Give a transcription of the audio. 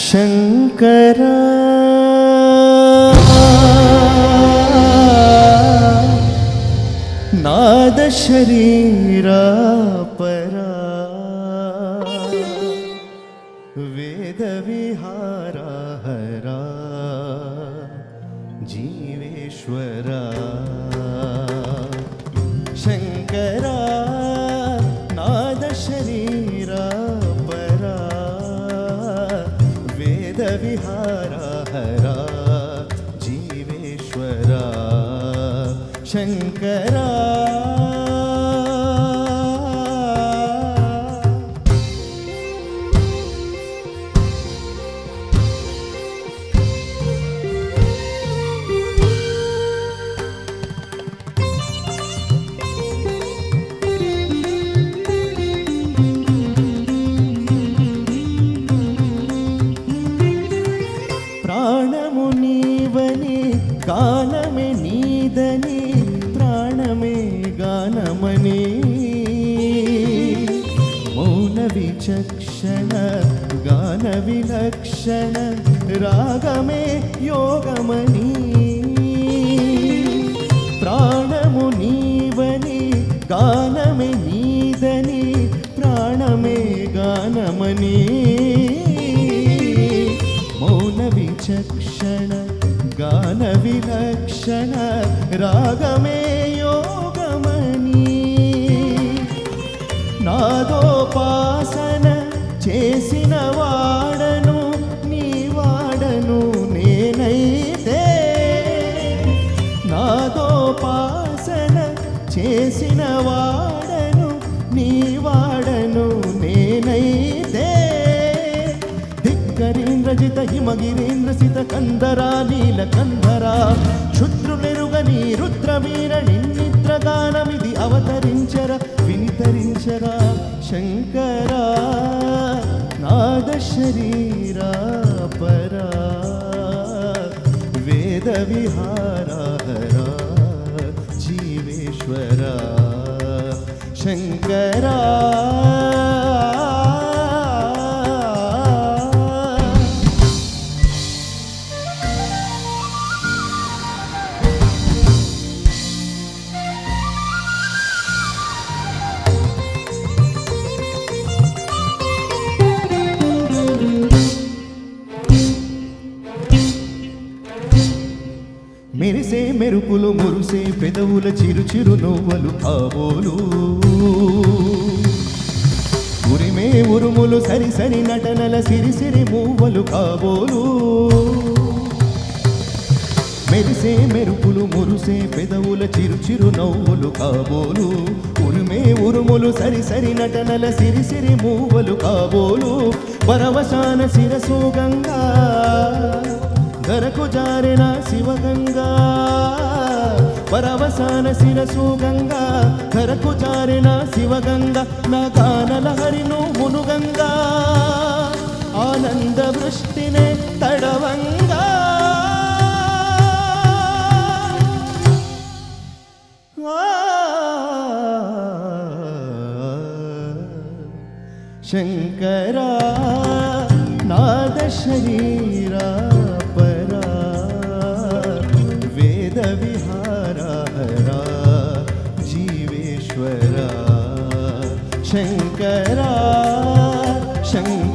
शंकरा नाद शरीरा परा वेद विहारा हरा जीवेश्वरा शंकरा नाद शरीरा परा वेद विहारा हरा जीवेश्वरा शंकरा गानमे नीदनी प्राणमे गानमनी मौन विचक्षण गान विलक्षण रागमे योगमनी प्राणमुनीवनी गानमे नीदनी प्राणमे गानमनी मौन विचक्षण गान विलक्षण रागमे योगमनी नादोपासन చేసిన వాడను నీ వాడను నేనైతే నాదోపాసన చేసిన వాడను నీ వాడను నేనైతే धिक्करीन्द्रजित हिमगिरीन्द्रसित कंदरा नीलकंधरा क्षुद्रुनिरुगनी रुद्रवीर निन्निद्रगानमिदि अवतरिंचर विनितरिंचरा शंकरा नाद शरीरा परा वेद विहारा हरा जीवेश्वरा शंकरा మెరిసే మెరుపులు మురుసే పెదవుల చిరు చిరు నవ్వులు కాబోలు ఉరిమే ఉరుములు సరి సరి నటనల సిరి సిరి మూవలు కాబోలు మెరిసే మెరుపులు మురుసే పెదవుల చిరు చిరు నవ్వులు కాబోలు ఉరిమే ఉరుములు సరి సరి నటనల సిరి సిరి మూవలు కాబోలు పరవశాన శిరసు గంగా ధరకు జారిన శివగంగా పరవశాన శిరసు గంగా ధరకు జారిన శివగంగా నా గానలహరి నువ్వును గంగా ఆనంద వృష్టినే తడవంగా శంకరా నాద శరీరా विहारा हरा जीवेश्वरा शंकरा शंकरा